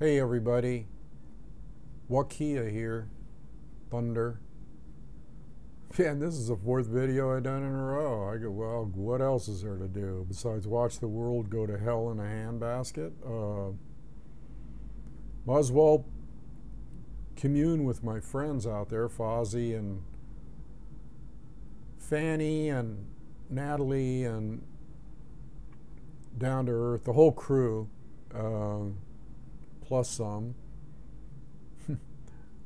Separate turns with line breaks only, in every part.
Hey everybody, Wakia here, Thunder. Man, this is the fourth video I've done in a row. I go, well, what else is there to do besides watch the world go to hell in a handbasket? Might as well commune with my friends out there, Fozzie and Fanny and Natalie and Down to Earth, the whole crew, plus some.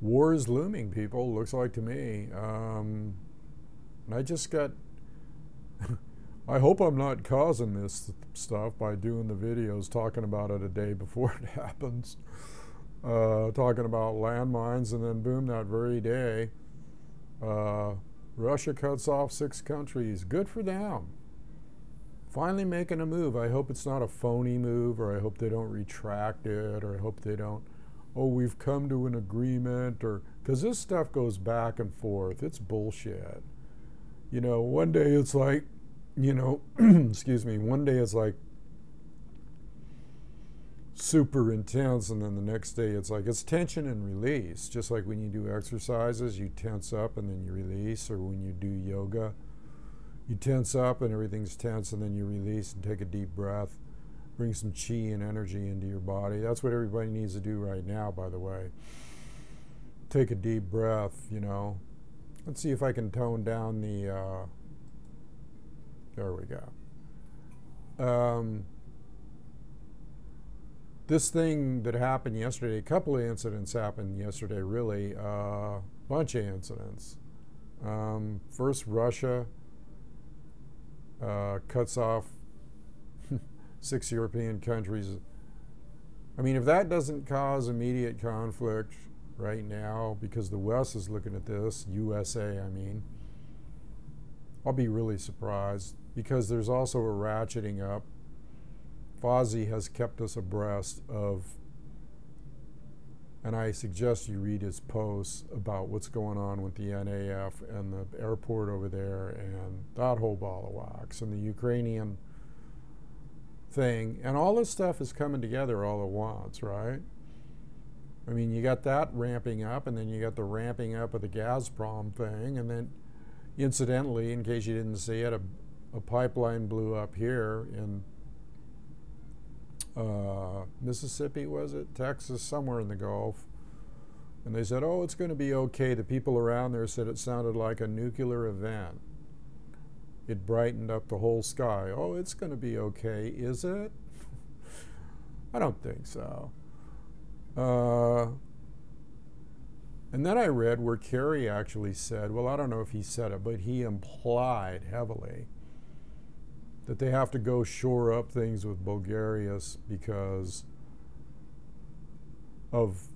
War is looming, people, looks like to me. And I just got, I hope I'm not causing this stuff by doing the videos talking about it a day before it happens. Talking about landmines, and then boom, that very day, Russia cuts off 6 countries. Good for them. Finally making a move. I hope it's not a phony move, or I hope they don't retract it, or I hope they don't, oh, we've come to an agreement, or because this stuff goes back and forth. It's bullshit. You know, one day it's like, you know, excuse me, one day it's like super intense, and then the next day it's like it's tension and release. Just like when you do exercises, you tense up and then you release, or when you do yoga, you tense up and everything's tense, and then you release and take a deep breath. Bring some chi and energy into your body. That's what everybody needs to do right now, by the way. Take a deep breath, you know. Let's see if I can tone down the, there we go. This thing that happened yesterday, a couple of incidents happened yesterday, really, bunch of incidents. First, Russia cuts off 6 European countries. I mean, if that doesn't cause immediate conflict right now, because the West is looking at this, USA, I mean, I'll be really surprised, because there's also a ratcheting up. Fozzie has kept us abreast of, and I suggest you read his posts about what's going on with the NAF and the airport over there and that whole ball of wax and the Ukrainian thing. And all this stuff is coming together all at once, right? I mean, you got that ramping up, and then you got the ramping up of the Gazprom thing, and then incidentally, in case you didn't see it, a pipeline blew up here in Mississippi, was it? Texas, somewhere in the Gulf. And they said, oh, it's going to be okay. The people around there said it sounded like a nuclear event. It brightened up the whole sky. Oh, it's going to be okay. Is it? I don't think so. And then I read where Kerry actually said, well, I don't know if he said it, but he implied heavily that they have to go shore up things with Bulgaria because of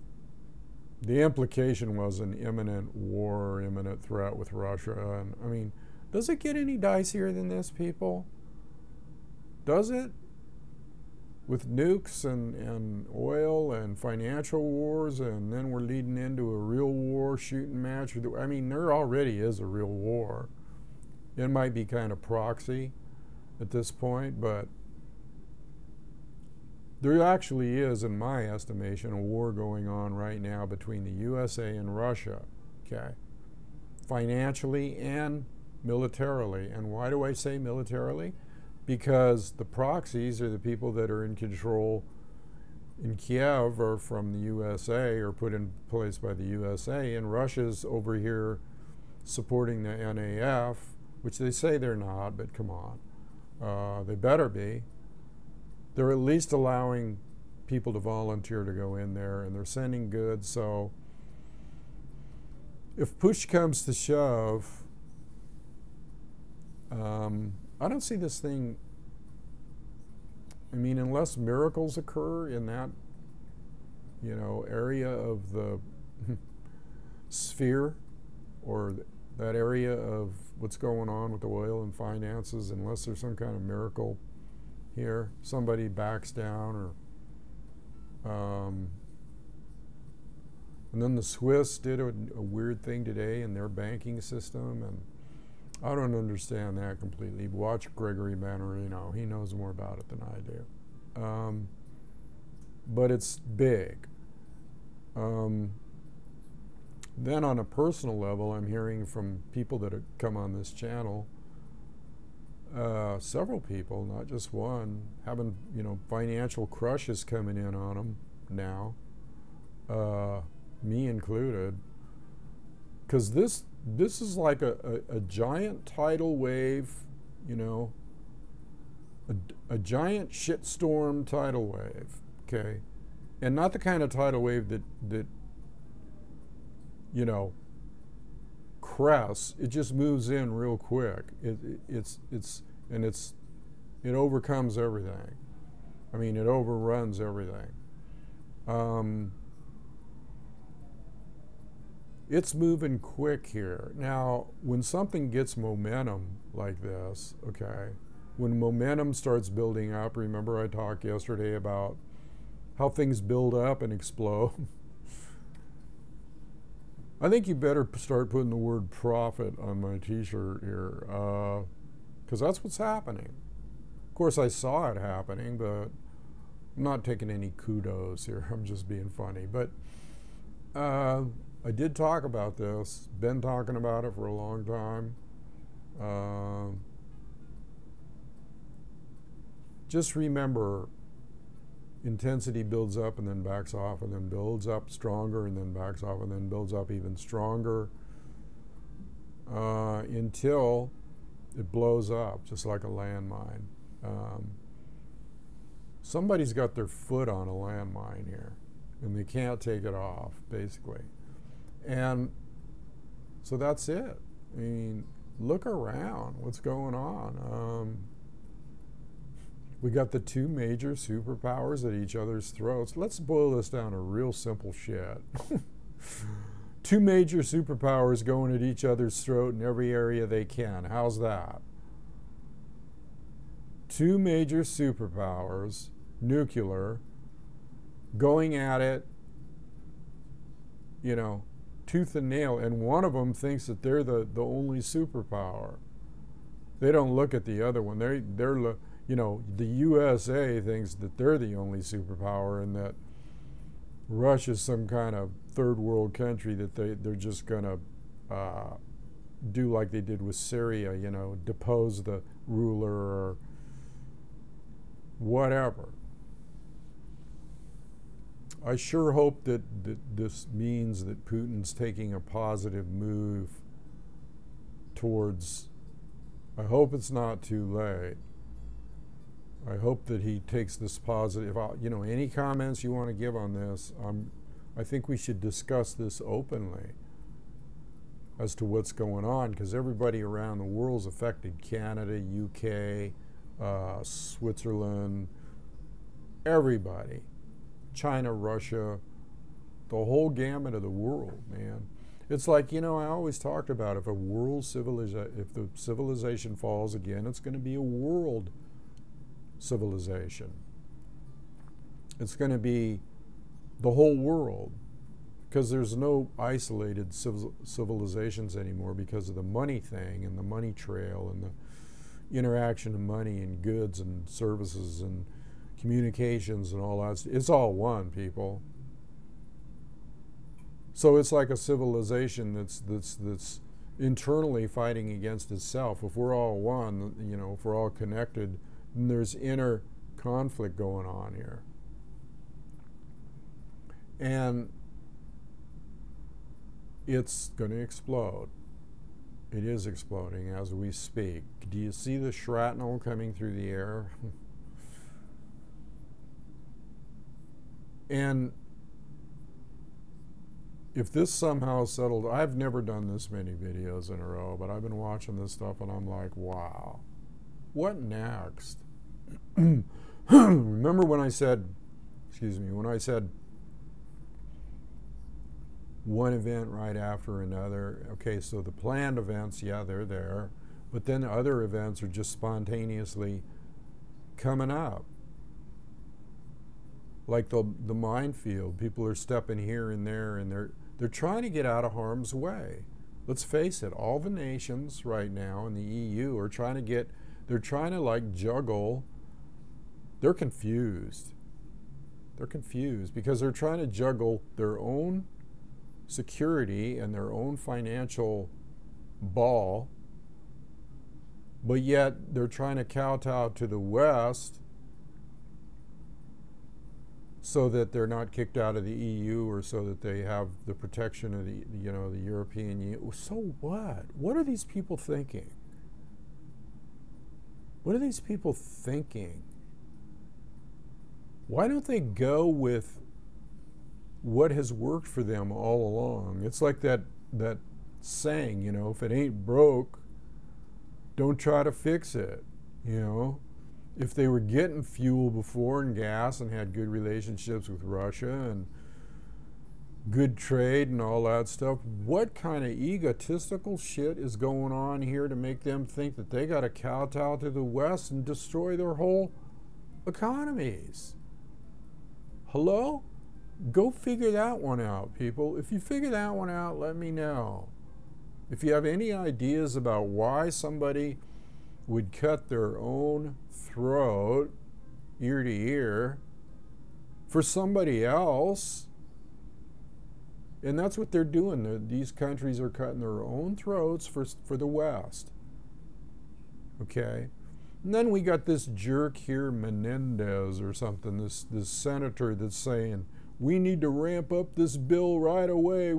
the implication was an imminent war, imminent threat with Russia. And I mean, does it get any dicier than this, people? Does it? With nukes and oil and financial wars, and then we're leading into a real war shooting match. I mean, there already is a real war. It might be kind of proxy at this point, but there actually is, in my estimation, a war going on right now between the USA and Russia, okay? Financially and militarily. And why do I say militarily? Because the proxies are the people that are in control in Kiev are from the USA, or put in place by the USA, and Russia's over here supporting the NAF, which they say they're not, but come on. They better be. They're at least allowing people to volunteer to go in there, and they're sending goods. So if push comes to shove, I don't see this thing, I mean, unless miracles occur in that, you know, area of the sphere, or that area of what's going on with oil and finances, unless there's some kind of miracle here, somebody backs down, or and then the Swiss did a weird thing today in their banking system, and I don't understand that completely. Watch Gregory Mannarino. He knows more about it than I do. but it's big. Then on a personal level, I'm hearing from people that have come on this channel, several people, not just one, having, financial crushes coming in on them now, me included, because this is like a giant tidal wave, a giant shitstorm tidal wave, okay, and not the kind of tidal wave that crests. It just moves in real quick. It overcomes everything. I mean, it overruns everything. It's moving quick here. Now, when something gets momentum like this, okay, when momentum starts building up, remember I talked yesterday about how things build up and explode? I think you better start putting the word profit on my t-shirt here, because that's what's happening. Of course, I saw it happening, but I'm not taking any kudos here. I'm just being funny. But I did talk about this, been talking about it for a long time. Just remember, intensity builds up and then backs off and then builds up stronger and then backs off and then builds up even stronger until it blows up, just like a landmine. Somebody's got their foot on a landmine here and they can't take it off, basically. And so that's it. I mean, look around, what's going on? We got the two major superpowers at each other's throats. Let's boil this down to real simple shit. Two major superpowers going at each other's throat in every area they can. How's that? Two major superpowers, nuclear, going at it, tooth and nail, and one of them thinks that they're the only superpower. They don't look at the other one. They're the USA thinks that they're the only superpower and that Russia's some kind of third world country that they're just going to do like they did with Syria, depose the ruler or whatever. I sure hope that this means that Putin's taking a positive move towards, I hope it's not too late. I hope that he takes this positive, any comments you want to give on this, I think we should discuss this openly as to what's going on, because everybody around the world's affected. Canada, UK, Switzerland, everybody. China, Russia, the whole gamut of the world, man. It's like, I always talked about if the civilization falls again, it's going to be a world civilization. It's going to be the whole world, because there's no isolated civilizations anymore because of the money thing and the money trail and the interaction of money and goods and services and communications and all that. It's all one, people. So it's like a civilization that's internally fighting against itself. If we're all one, if we're all connected, then there's inner conflict going on here. And it's going to explode. It is exploding as we speak. Do you see the shrapnel coming through the air? And if this somehow settled, I've never done this many videos in a row, but I've been watching this stuff and I'm like, wow, what next? Remember when I said, one event right after another? Okay, so the planned events, yeah, they're there, but then other events are just spontaneously coming up. Like the minefield, people are stepping here and there, and they're trying to get out of harm's way. Let's face it, all the nations right now in the EU are trying to like juggle. They're confused. They're confused because they're trying to juggle their own security and their own financial ball, but yet they're trying to kowtow to the West so that they're not kicked out of the EU, or so that they have the protection of the, the European Union. So what? What are these people thinking? What are these people thinking? Why don't they go with what has worked for them all along? It's like that saying, if it ain't broke, don't try to fix it, If they were getting fuel before and gas and had good relationships with Russia and good trade and all that stuff, what kind of egotistical shit is going on here to make them think that they got to kowtow to the West and destroy their whole economies? Hello? Go figure that one out, people. If you figure that one out, let me know. If you have any ideas about why somebody would cut their own throat ear to ear for somebody else, and that's what they're doing. These countries are cutting their own throats for the West. Okay? And then we got this jerk here, Menendez or something, this senator that's saying, we need to ramp up this bill right away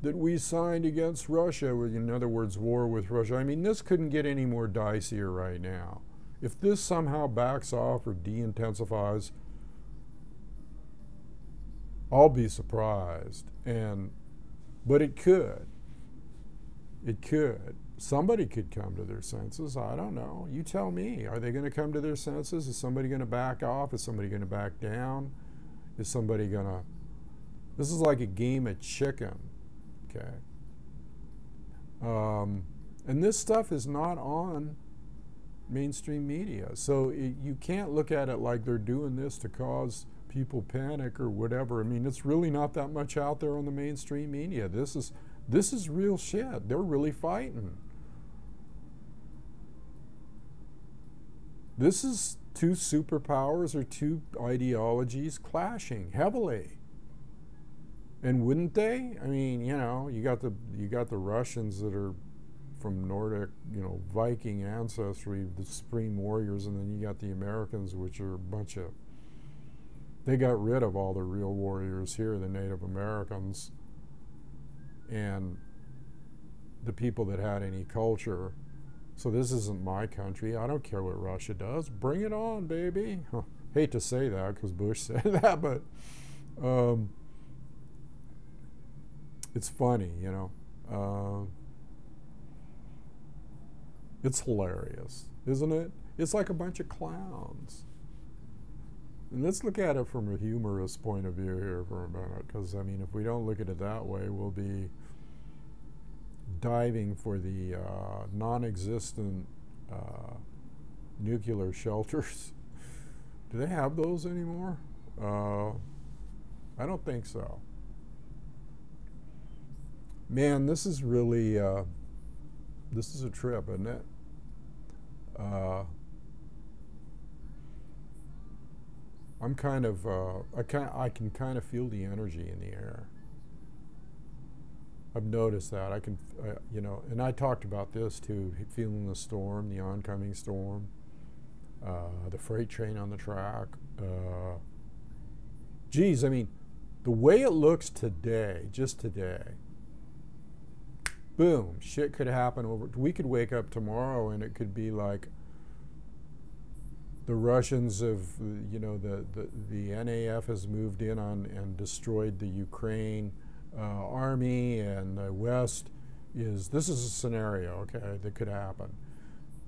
that we signed against Russia, in other words, war with Russia. I mean, this couldn't get any more dicier right now. If this somehow backs off or de-intensifies, I'll be surprised. But it could. It could. Somebody could come to their senses. I don't know. You tell me. Are they going to come to their senses? Is somebody going to back off? Is somebody going to back down? Is somebody going to... This is like a game of chicken. Okay. And this stuff is not on mainstream media. So you can't look at it like they're doing this to cause people panic or whatever. I mean, it's really not that much out there on the mainstream media. This is real shit. They're really fighting. This is two superpowers or two ideologies clashing heavily. And wouldn't they? I mean, you got the Russians that are from Nordic, Viking ancestry, the supreme warriors, and then you got the Americans, which are a bunch of... They got rid of all the real warriors here, the Native Americans, and the people that had any culture. So this isn't my country. I don't care what Russia does. Bring it on, baby. Hate to say that because Bush said that, but it's funny, It's hilarious, isn't it? It's like a bunch of clowns. And let's look at it from a humorous point of view here for a minute, because, I mean, if we don't look at it that way, we'll be diving for the non-existent nuclear shelters. Do they have those anymore? I don't think so. Man, this is really, this is a trip, isn't it? I'm kind of, I can kind of feel the energy in the air. I've noticed that. I can, and I talked about this too, feeling the storm, the oncoming storm, the freight train on the track. Geez, I mean, the way it looks today, just today, boom, shit could happen we could wake up tomorrow and it could be like the Russians have, the NAF has moved in on and destroyed the Ukraine army, and the West this is a scenario, okay, that could happen.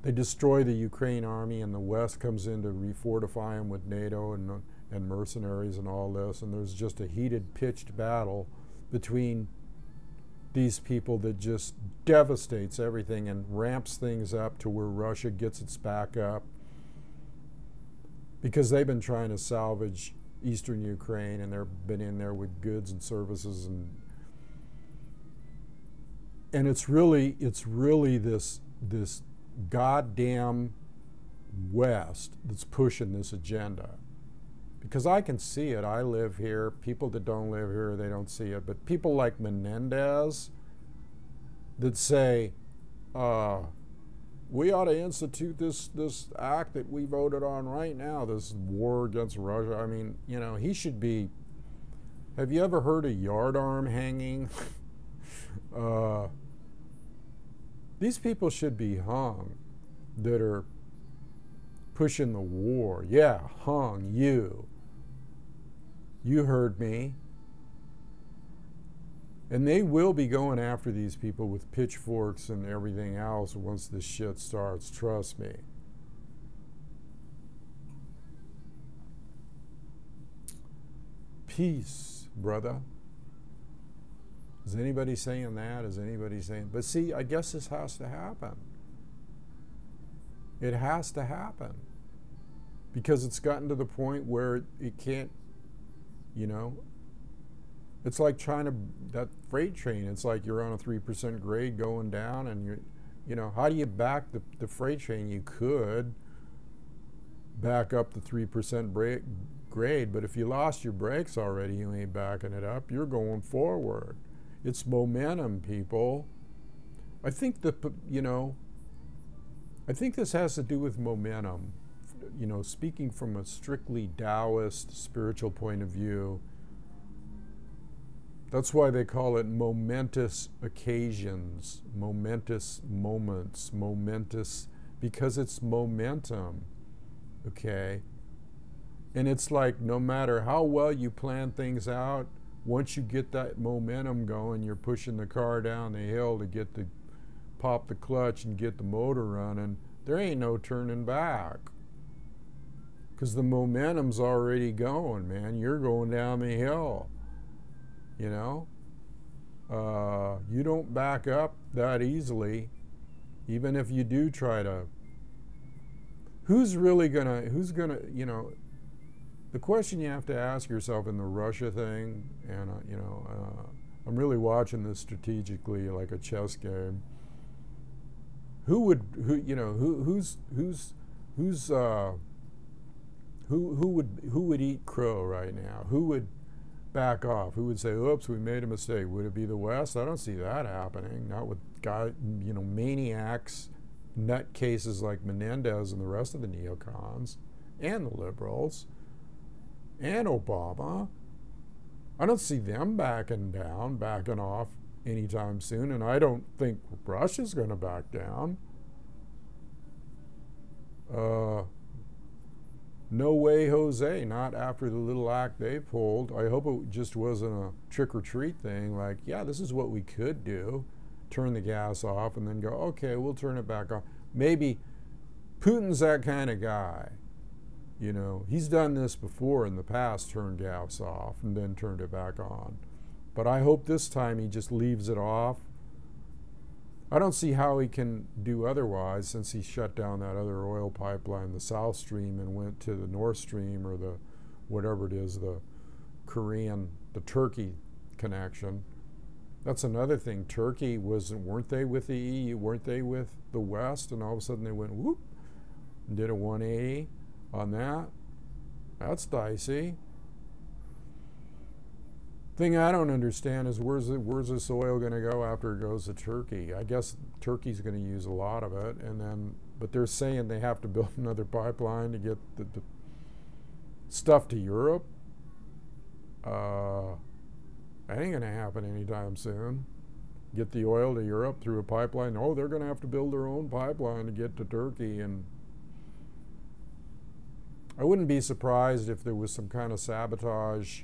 They destroy the Ukraine army and the West comes in to refortify them with NATO and mercenaries and all this, and there's just a heated, pitched battle between these people that just devastates everything and ramps things up to where Russia gets its back up, because they've been trying to salvage eastern Ukraine and they've been in there with goods and services, and it's really this goddamn West that's pushing this agenda. Because I can see it. I live here. People that don't live here, they don't see it. But people like Menendez that say, we ought to institute this act that we voted on right now, this war against Russia. I mean, you know, he should be. Have you ever heard of yardarm hanging? These people should be hung that are pushing the war. Yeah, hung, you. You heard me. And they will be going after these people with pitchforks and everything else once this shit starts, trust me. Peace, brother. Is anybody saying that? Is anybody saying? But see, I guess this has to happen. It has to happen. Because it's gotten to the point where it can't, you know, it's like trying to, that freight train, it's like you're on a 3% grade going down and you're, you know, how do you back the freight train? You could back up the 3% grade, but if you lost your brakes already, you ain't backing it up. You're going forward. It's momentum, people. I think you know, I think this has to do with momentum. You know, speaking from a strictly Taoist spiritual point of view, that's why they call it momentous occasions, momentous moments, momentous, because it's momentum, okay? And it's like no matter how well you plan things out, once you get that momentum going, you're pushing the car down the hill to get the, pop the clutch and get the motor running, there ain't no turning back. Because the momentum's already going, man. You're going down the hill. You know, you don't back up that easily, even if you do try to. Who's gonna, you know, the question you have to ask yourself in the Russia thing, and, you know, I'm really watching this strategically like a chess game. Who would eat crow right now? Who would back off? Who would say, oops, we made a mistake? Would it be the West? I don't see that happening. Not with you know, maniacs, nutcases like Menendez and the rest of the neocons, and the liberals, and Obama. I don't see them backing down, backing off anytime soon, and I don't think Russia's going to back down. No way, Jose, not after the little act they pulled. I hope it just wasn't a trick-or-treat thing, like, yeah, this is what we could do. Turn the gas off and then go, okay, we'll turn it back on. Maybe Putin's that kind of guy. You know, he's done this before in the past, turned gas off and then turned it back on. But I hope this time he just leaves it off. I don't see how he can do otherwise since he shut down that other oil pipeline, the South Stream, and went to the North Stream, or the, whatever it is, the Korean, the Turkey connection. That's another thing. Turkey weren't they with the EU? Weren't they with the West? And all of a sudden they went whoop, and did a 180 on that. That's dicey. Thing I don't understand is where's this oil going to go after it goes to Turkey? I guess Turkey's going to use a lot of it, and then, but they're saying they have to build another pipeline to get the stuff to Europe. That ain't going to happen anytime soon. Get the oil to Europe through a pipeline. Oh, they're going to have to build their own pipeline to get to Turkey, and I wouldn't be surprised if there was some kind of sabotage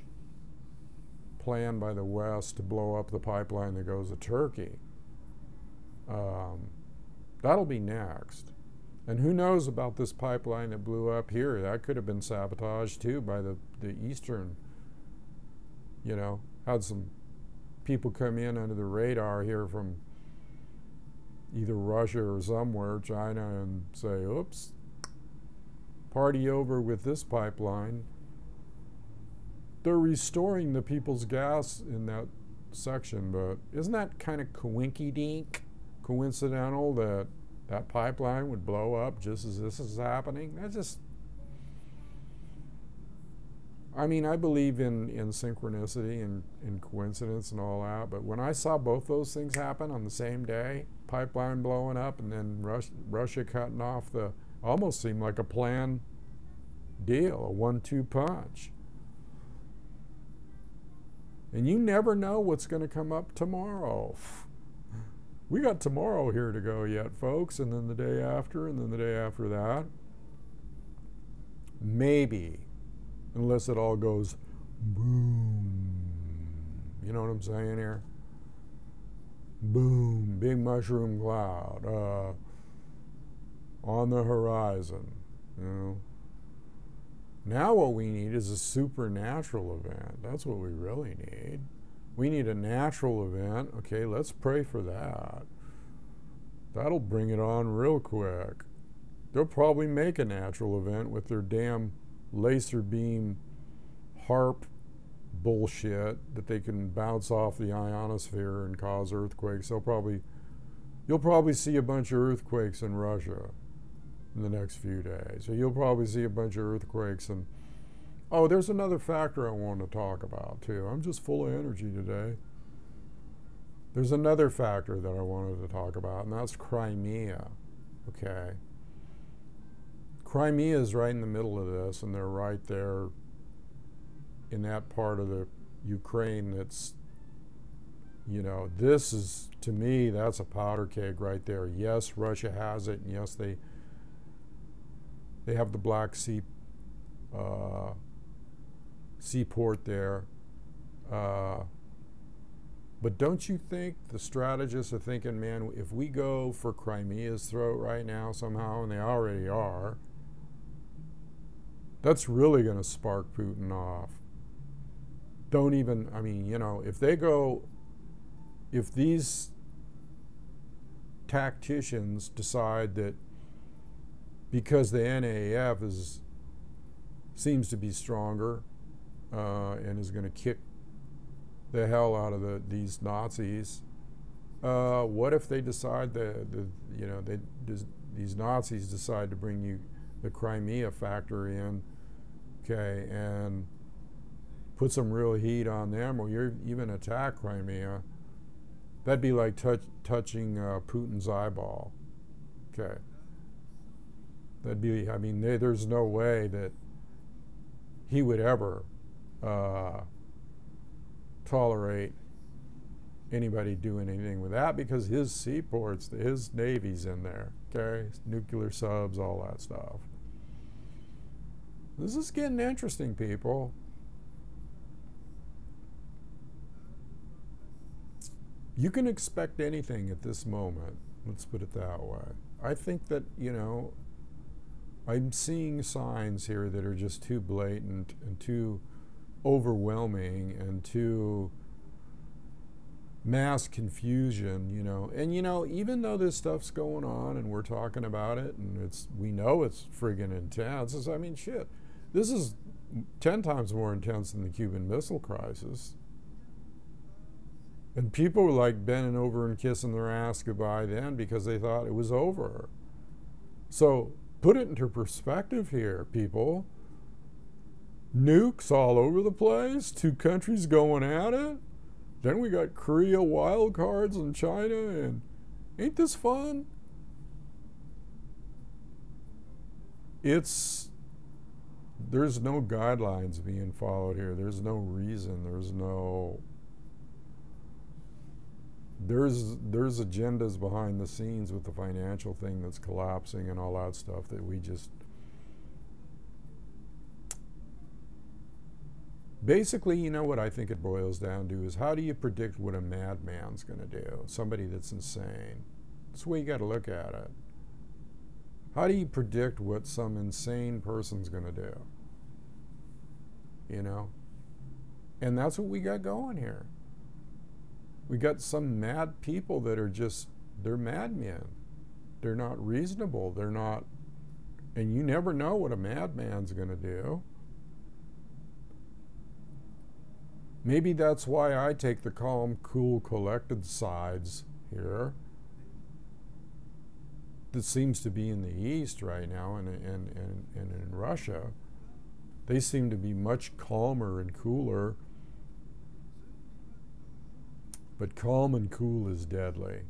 plan by the West to blow up the pipeline that goes to Turkey. That'll be next. And who knows about this pipeline that blew up here? That could have been sabotaged too by the Eastern, you know, had some people come in under the radar here from either Russia or somewhere, China, and say, oops, party over with this pipeline. They're restoring the people's gas in that section, but isn't that kind of coinky-dink, coincidental that that pipeline would blow up just as this is happening? That just, I mean, I believe in synchronicity and in coincidence and all that, but when I saw both those things happen on the same day, pipeline blowing up and then Russia cutting off the, almost seemed like a planned deal, a 1-2 punch. And you never know what's going to come up tomorrow. We got tomorrow here to go yet, folks, and then the day after, and then the day after that. Maybe, unless it all goes boom. You know what I'm saying here? Boom, big mushroom cloud on the horizon, you know. Now what we need is a supernatural event. That's what we really need. We need a natural event. Okay, let's pray for that. That'll bring it on real quick. They'll probably make a natural event with their damn laser beam HARP bullshit that they can bounce off the ionosphere and cause earthquakes. You'll probably see a bunch of earthquakes in Russia in the next few days. So you'll probably see a bunch of earthquakes. And oh, there's another factor I want to talk about too. I'm just full of energy today. There's another factor that I wanted to talk about, and that's Crimea. Okay. Crimea is right in the middle of this, and they're right there in that part of the Ukraine that's, you know, this is, to me, that's a powder keg right there. Yes, Russia has it, and yes, they have the Black Sea seaport there. But don't you think the strategists are thinking, man, if we go for Crimea's throat right now somehow, and they already are, that's really going to spark Putin off. Don't even, I mean, you know, if these tacticians decide that because the NAF seems to be stronger and is going to kick the hell out of these Nazis, what if they decide these Nazis decide to bring the Crimea factor in, okay, and put some real heat on them, or you even attack Crimea? That'd be like touching Putin's eyeball, okay. That'd be, I mean, there's no way that he would ever tolerate anybody doing anything with that, because his seaports, his navy's in there, okay? Nuclear subs, all that stuff. This is getting interesting, people. You can expect anything at this moment, let's put it that way. I think that, you know, I'm seeing signs here that are just too blatant and too overwhelming and too mass confusion, you know. And, you know, even though this stuff's going on and we're talking about it and we know it's friggin' intense, I mean, shit, this is 10 times more intense than the Cuban Missile Crisis. And people were like bending over and kissing their ass goodbye then because they thought it was over. So put it into perspective here, people. Nukes all over the place, 2 countries going at it. Then we got Korea wild cards in China, and ain't this fun? There's no guidelines being followed here. There's no reason. There's agendas behind the scenes with the financial thing that's collapsing and all that stuff that we just basically, you know what I think it boils down to is, how do you predict what a madman's going to do? Somebody that's insane. That's the way you got to look at it. How do you predict what some insane person's going to do? You know? And that's what we got going here. We got some mad people that are just, they're madmen. They're not reasonable. They're not, and you never know what a madman's going to do. Maybe that's why I take the calm, cool, collected sides here. That seems to be in the East right now and in Russia. They seem to be much calmer and cooler. But calm and cool is deadly.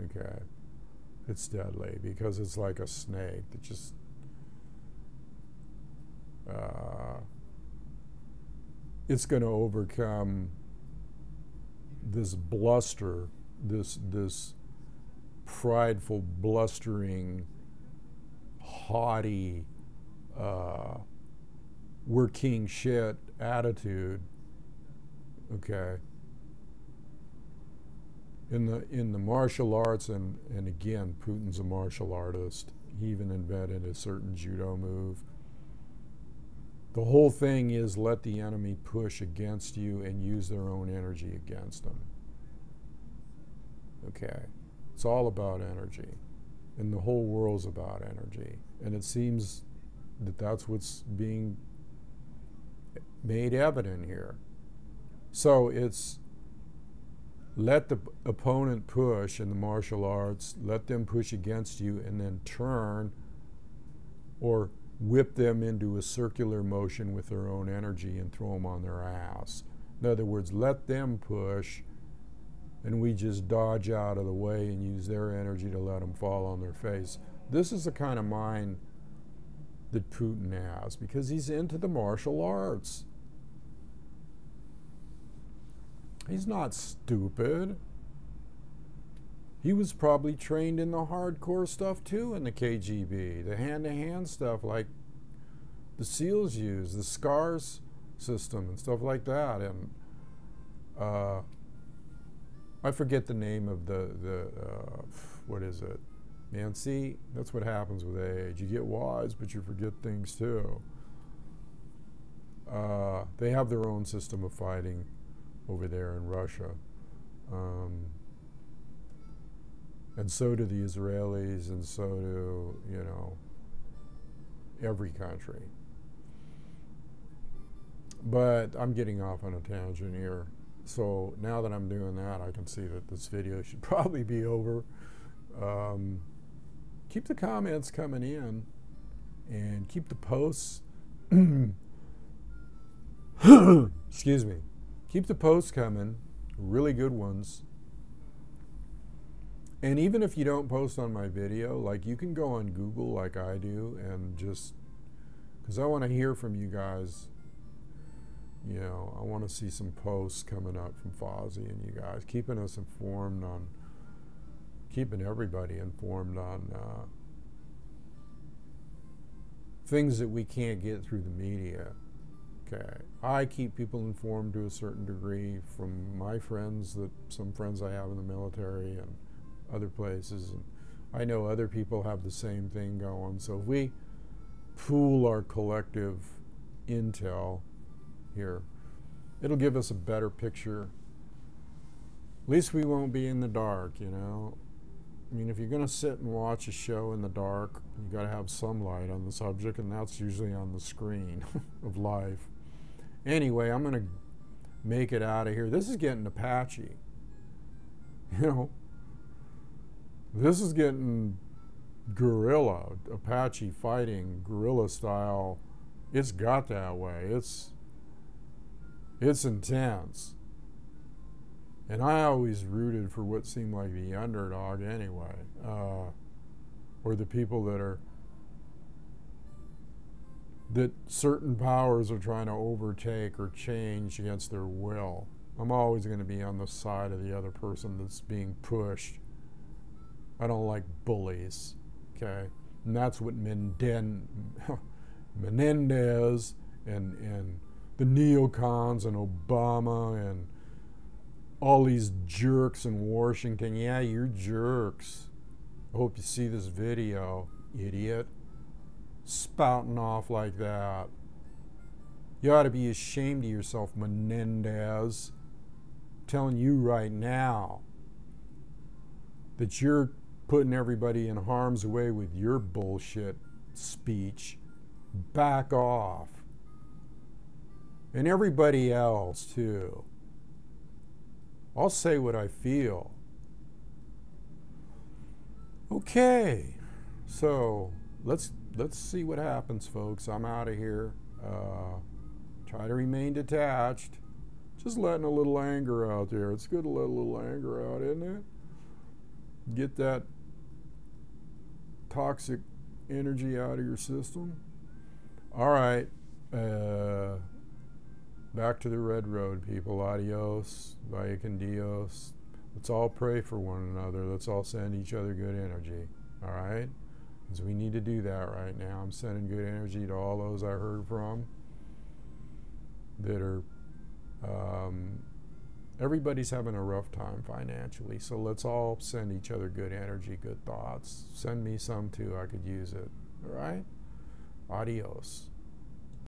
Okay. It's deadly because it's like a snake that just it's going to overcome this bluster, this prideful, blustering, haughty, we're king shit attitude. Okay. In the martial arts, and again, Putin's a martial artist. He even invented a certain judo move. The whole thing is let the enemy push against you and use their own energy against them. Okay. It's all about energy. And the whole world's about energy. And it seems that that's what's being made evident here. So it's let the opponent push in the martial arts, let them push against you, and then turn or whip them into a circular motion with their own energy and throw them on their ass. In other words, let them push, and we just dodge out of the way and use their energy to let them fall on their face. This is the kind of mind that Putin has because he's into the martial arts. He's not stupid. He was probably trained in the hardcore stuff too in the KGB, the hand-to-hand stuff like the SEALs use, the SCARS system and stuff like that. And I forget the name of the what is it? Man, see, that's what happens with age. You get wise, but you forget things too. They have their own system of fighting over there in Russia. And so do the Israelis, and so do, you know, every country. But I'm getting off on a tangent here. So now that I'm doing that, I can see that this video should probably be over. Keep the comments coming in, and keep the posts, excuse me, keep the posts coming, really good ones. And even if you don't post on my video, like you can go on Google like I do and just, because I want to hear from you guys. You know, I want to see some posts coming up from Fozzie and you guys, keeping us informed on, keeping everybody informed on things that we can't get through the media. Okay, I keep people informed to a certain degree from my friends, that some friends I have in the military and other places, and I know other people have the same thing going. So if we pool our collective intel here, it'll give us a better picture. At least we won't be in the dark, you know. I mean, if you're going to sit and watch a show in the dark, you got to have some light on the subject, and that's usually on the screen of life. Anyway, I'm going to make it out of here. This is getting Apache. You know, this is getting guerrilla, Apache fighting, guerrilla style. It's got that way. It's intense. And I always rooted for what seemed like the underdog anyway, or the people that certain powers are trying to overtake or change against their will. I'm always going to be on the side of the other person that's being pushed. I don't like bullies, okay? And that's what Menendez and the neocons and Obama and all these jerks in Washington. Yeah, you're jerks. I hope you see this video, idiot. Spouting off like that. You ought to be ashamed of yourself, Menendez. I'm telling you right now that you're putting everybody in harm's way with your bullshit speech. Back off. And everybody else too. I'll say what I feel. Okay, so let's see what happens, folks. I'm out of here. Try to remain detached. Just letting a little anger out there. It's good to let a little anger out, isn't it? Get that toxic energy out of your system. All right. Back to the red road, people. Adios. Vaya con Dios. Let's all pray for one another. Let's all send each other good energy. All right? Because we need to do that right now. I'm sending good energy to all those I heard from that are, everybody's having a rough time financially. So let's all send each other good energy, good thoughts. Send me some too. I could use it. All right? Adios.